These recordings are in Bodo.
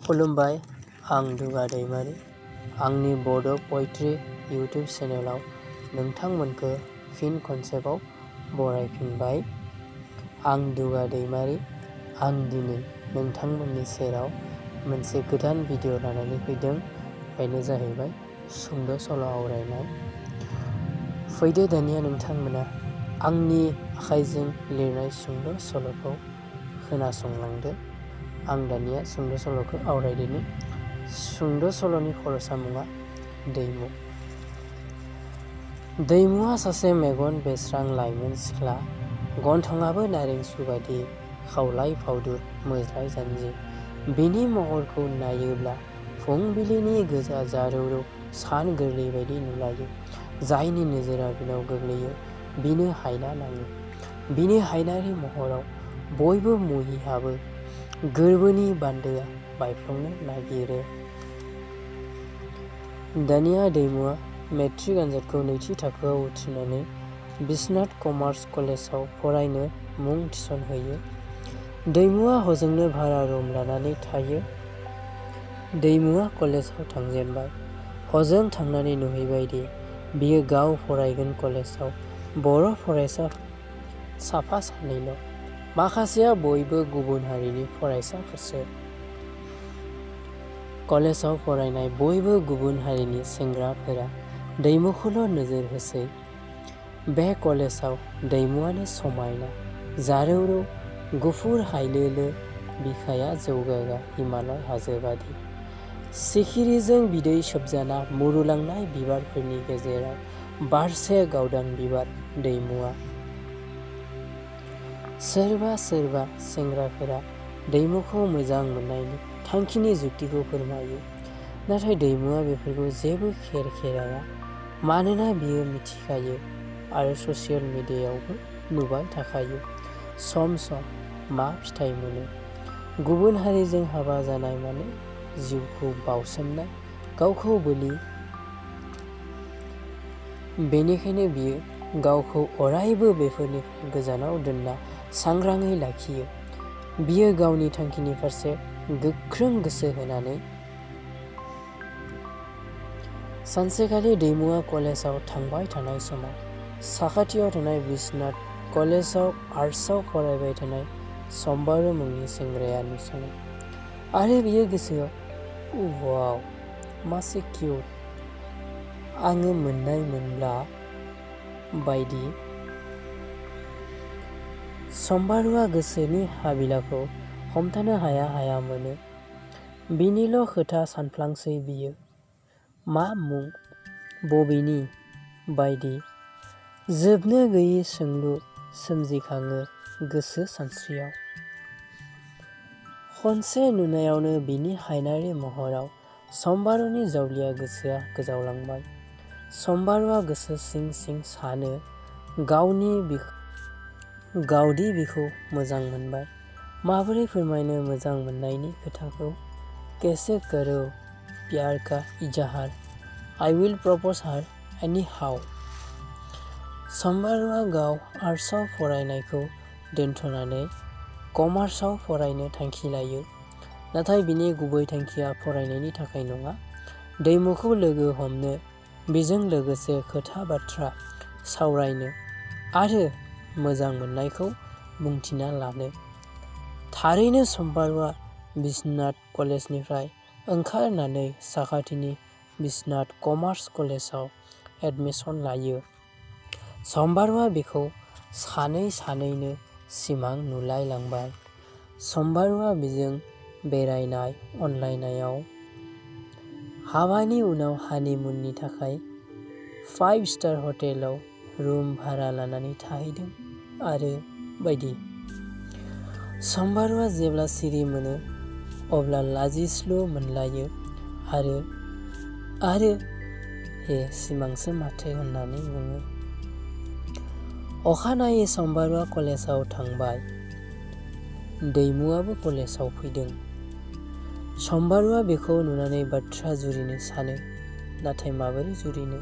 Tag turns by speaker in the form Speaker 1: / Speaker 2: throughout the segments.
Speaker 1: खुलुमबाय, आं दुगा दैमारि। आंनि बड' पयट्रि इउटिउब चेनेलाव नोंथांमोनखौ फिन खनसेबाव बरायफिनबाय। आं दुगा दैमारि। आं दिनै नोंथांमोननि सेराव मोनसे गोदान भिडिअ लानानै फैदों। बेनो जाहैबाय सुंद' सल' आवरायनाय। फैदो दानिया नोंथांमोना आंनि आखाइजों लिरनाय सुंद' सल'खौ खोनासंलांदो। आं दानिया सुंद' सल'खौ आवरायदिनि। सुंद' सल'नि खर'सा मुङा दैमु। दैमुआ सासे मेगन बेस्रां लाइमोन सिख्ला, गन्थङाबो नारें सु बादि खावलाय फावदुर मोज्राय जानजि। बिनि महरखौ नायोब्ला फुंबिलिनि गोजा जारौरौ सान गोरलै बायदि नुलायो। जायनि नोजोरा बिनाव गोग्लैयो बिनो हायना नाङो। बिनि हायनारि महराव बयबो मुहि हाबो। गोरबोनि बान्दोआ बायफ्लंनो नागिरो। दानिया दैमुआ मेट्रिक आनजादखौ नैथि थाखोआव उथ्रिनानै बिस्वनाथ कमार्स कलेजाव फरायनो मुं थिसनहैयो। दैमुआ हजोंनो भारा रुम लानानै थायो। दैमुआ कलेजाव थांजेनबाय। हजों थांनानै नुहैबायदि बियो गाव फरायगोन कलेजाव बर' फरायसा साफा सानैल'। माखासेया बयबो गुबुन हारिनि फरायसाफोरसो। कलेजाव फरायनाय बयबो गुबुन हारिनि सेंग्राफोरा दैमुखौल' नोजोर होसै। बे कलेजाव दैमुआनो समायना, जारौरौ, गुफुर हायलोलो, बिखाया जौगागा हिमालय हाजो बादि। सिखिरिजों बिदै सोबजाना मुरुलांनाय बिबारफोरनि गेजेराव बारसे गावदां बिबार दैमुआ। सोरबा सोरबा सेंग्राफोरा दैमुखौ मोजां मोननायनि थांखिनि जुक्तिखौ फोरमायो। नाथाय दैमुआ बेफोरखौ जेबो खेर खेराया। मानोना बियो मिथिखायो आरो ससियेल मिडियायावबो नुबाय थाखायो सम सम मा फिथाइ मोनो। गुबुन हारिजों हाबा जानाय माने जिउखौ बावसोमनाय, गावखौ बोलि। बेनिखायनो बियो गावखौ अरायबो बेफोरनिफ्राय गोजानाव दोनना सांग्राङै लाखियो। बियो गावनि थांखिनि फारसे गोख्रों गोसो होनानै। सानसेखालि दैमुआ कलेजाव थांबाय थानाय समाव साखाथियाव थानाय बिस्वनाथ कलेजाव आर्ट्सआव फरायबाय थानाय सम्बारू मुंनि सेंग्राया नुसनो। आरो बियो गोसोआव वाव मासे किउट, आङो मोननाय मोनब्ला बायदि। सम्बारूआ गोसोनि हाबिलाखौ हमथानो हाया हाया मोनो। बिनिल' खोथा सानफ्लांसै बियो। मा मुं, बबेनि बायदि। जोबनो गैयि सोंलु सोमजिखाङो गोसो सानस्रियाव। खनसे नुनायावनो बिनि हायनारि महराव सम्बारूनि जावलिया गोसोआ गोजावलांबाय। सम्बारूआ गोसो सिं सिं सानो गावदि बिखौ मोजां मोनबाय। माबोरै फोरमायनो मोजां मोननायनि खोथाखौ। कैसे करो प्यार का इजहार, आई विल प्रप'ज हार एनी हाउ। सम्बारूआ गाव आर्ट्सआव फरायनायखौ दोनथ'नानै कमार्सआव फरायनो थांखि लायो। नाथाय बिनि गुबै थांखिया फरायनायनि थाखाय नङा। दैमुखौ लोगो हमनो, बिजों लोगोसे खोथा बाथ्रा सावरायनो आरो मोजां मोननायखौ बुंथिना लानो। थारैनो सम्बारूआ बिस्वनाथ कलेजनिफ्राय ओंखारनानै साखाथिनि बिस्वनाथ कमार्स कलेजाव एडमिसन लायो। सम्बारूआ बेखौ सानै सानैनो सिमां नुलायलांबाय। सम्बारूआ बिजों बेरायनाय, अनलायनायाव। हाबानि उनाव हानिमुननि थाखाय 5 स्टार हटेलाव रुम भारा लानानै थाहैदों आरो बायदि। सम्बारूआ जेब्ला सिरि मोनो अब्ला लाजिस्लु मोनलायो आरो हे सिमांसो माथो होननानै बुङो। अखानायै सम्बारूआ कलेजाव थांबाय। दैमुआबो कलेजाव फैदों। सम्बारूआ बेखौ नुनानै बाथ्रा जुरिनो सानो। नाथाय माबोरै जुरिनो?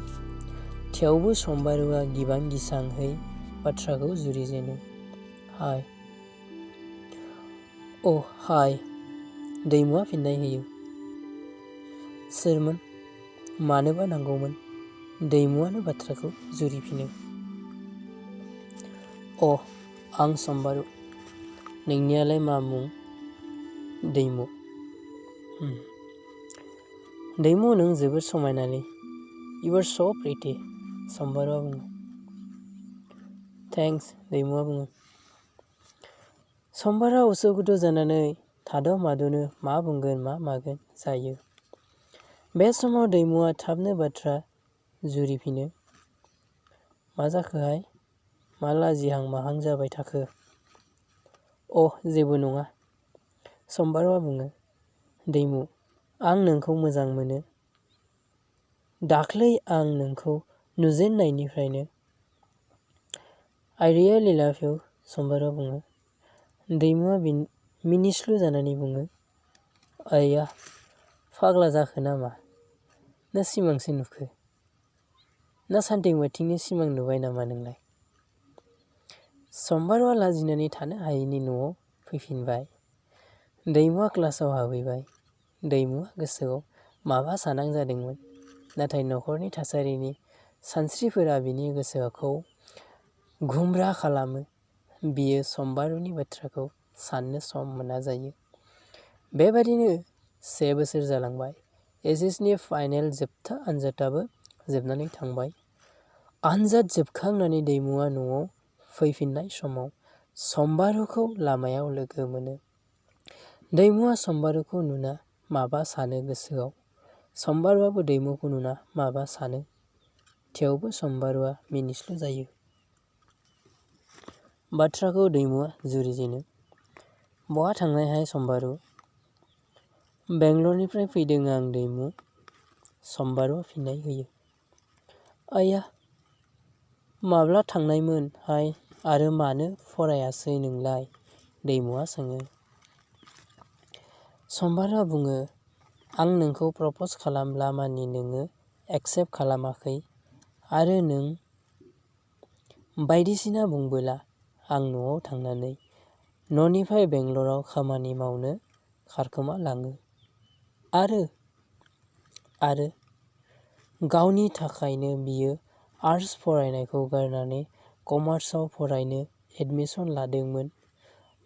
Speaker 1: थेवबो सम्बारूआ गिबां गिसांहै बाथ्राखौ जुरिजेनो। हाय। अ हाय। दैमुआ फिननाय होयो। सोरमोन? मानोबा नांगौमोन? दैमुआनो बाथ्राखौ जुरिफिनो। आं सम्बारु। नोंनियालाय मा मुं? दैमु। दैमु, नों जोबोद समायनालै। इउ आर स' प्रिटि, सम्बारुआ बुङो। थेंक्स, दैमुआ बुङो। सम्बारुआ उसुखुथु जानानै थाद' माद'नो मा बुंगोन मा मागोन जायो। बे समाव दैमुआ थाबनो बाथ्रा जुरिफिनो। मा जाखोहाय? मा लाजिहां माहां जाबाय थाखो? जेबो नङा, सम्बारुआ बुङो। दैमु, आं नोंखौ मोजां मोनो। दाख्लै आं नोंखौ नुजेननायनिफ्रायनो। आइ रियेलि लाभ इउ, सम्बारुआ बुङो। दैमुआ मिनिस्लु जानानै बुङो। आइया, फाग्ला जाखो नामा? ना सिमांसो नुखो? ना सान्थिं बाथिंनि सिमां नुबाय नामा नोंलाय? सम्बारुआ लाजिनानै थानो हायैनि न'आव फैफिनबाय। दैमुआ क्लासाव हाबहैबाय। दैमुआ गोसोआव माबा सानां जादोंमोन। नाथाय न'खरनि थासारिनि सानस्रिफोरा बिनि गोसोखौ गुमब्रा खालामो। बियो सम्बारुनि बाथ्राखौ साननो सम मोना जायो। बेबादिनो 1 बोसोर जालांबाय। एचएसनि फाइनेल जोबथा आनजादाबो जोबनानै थांबाय। आनजाद जोबखांनानै दैमुआ न'आव फैफिननाय समाव सम्बारुखौ लामायाव लोगो मोनो। दैमुआ सम्बारुखौ नुना माबा सानो गोसोआव। सम्बारुआबो दैमुखौ नुना माबा सानो। थेवबो सम्बारुआ मिनिस्लु जायो। बाथ्राखौ दैमुआ जुरिजेनो। बहा थांनायहाय सम्बारु? बेंगलरनिफ्राय फैदों आं दैमु, सम्बारुआ फिननाय होयो। आइया, माब्ला थांनायमोनहाय आरो मानो फरायासै नोंलाय? दैमुआ सोङो। सम्बारुआ बुङो, आं नोंखौ प्रप'ज खालामब्ला मानि नोङो एक्सेप्ट खालामाखै आरो नों बायदिसिना बुंबोला आं न'आव थांनानै न'निफ्राय बेंगलराव खामानि मावनो खारखोमा लाङो आरो गावनि थाखायनो बियो आर्टस फरायनायखौ गारनानै कमार्सआव फरायनो एडमिसन लादोंमोन।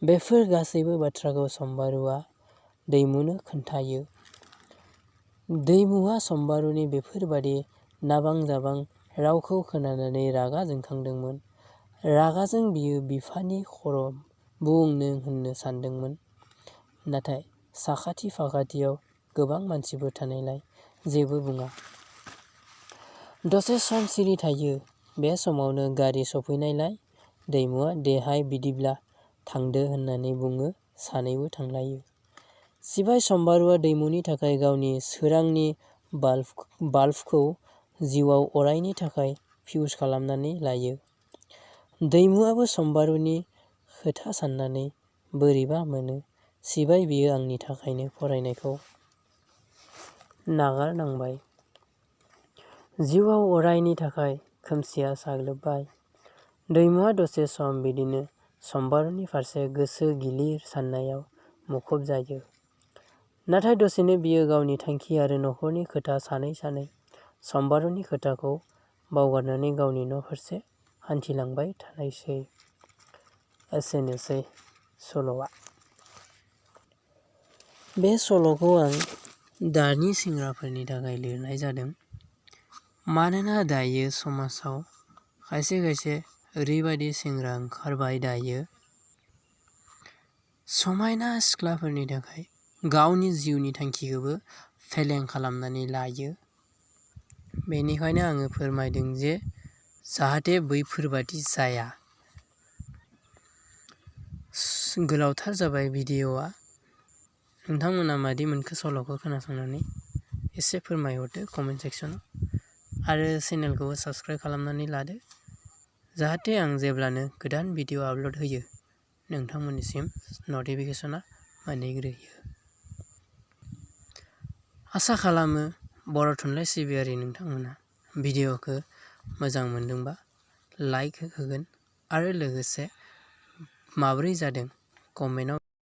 Speaker 1: बेफोर गासैबो बाथ्राखौ सम्बारुआ दैमुनो खोन्थायो। दैमुआ सम्बारुनि बेफोरबादि नाबां जाबां रावखौ खोनानानै रागा जोंखांदोंमोन। रागाजों बियो बिफानि खर' बुंनो होननो सानदोंमोन। नाथाय साखाथि फाखाथियाव गोबां मानसिफोर थानायलाय जेबो बुङा। दसे सम सिरि थायो। बे समावनो गारि सफैनायलाय दैमुआ देहाय बिदिब्ला थांदो होननानै बुङो। सानैबो थांलायो। सिबाय सम्बारुआ दैमुनि थाखाय गावनि सोरांनि बाल्बखौ जिउआव अरायनि थाखाय फिउज खालामनानै लायो। दैमुआबो सम्बारुनि खोथा साननानै बोरैबा मोनो। सिबाय बियो आंनि थाखायनो फरायनायखौ नागारनांबाय। जिउआव अरायनि थाखाय खोमसिया साग्लोबबाय। दैमुआ दसे सम बिदिनो सम्बारुनि फारसे गोसो गिलिर साननायाव मुखुब जायो। नाथाय दसेनो बियो गावनि थांखि आरो न'खरनि खोथा सानै सानै सम्बारुनि खोथाखौ बावगारनानै गावनि न' फारसे हान्थिलांबाय थानायसै। एसेनोसै सल'आ। बे सल'खौ आं दानि सेंग्राफोरनि थाखाय लिरनाय जादों। मानोना दायो समाजाव खायसे खायसे ओरैबायदि सेंग्रा ओंखारबाय दायो समायना सिख्लाफोरनि थाखाय गावनि जिउनि थांखिखौबो फेलें खालामनानै लायो। बेनिखायनो आङो फोरमायदों जे जाहाथे बैफोरबादि जाया। गोलावथार जाबाय भिडिअ'आ। नोंथांमोना मादि मोनखो सल'खौ खोनासंनानै एसे फोरमायहरदो कमेन्ट सेक्सनाव आरो चेनेलखौबो साबस्क्राइब खालामनानै लादो जाहाथे आं जेब्लानो गोदान भिडिअ आपल'ड होयो नोंथांमोननिसिम नटिफिकेसना मोनहैग्रोयो। आसा खालामो बर' थुनलाइ सिबियारि नोंथांमोना भिडिअ'खौ मोजां मोनदोंबा लाइक होगोन आरो लोगोसे माबोरै जादों कमेन्टआव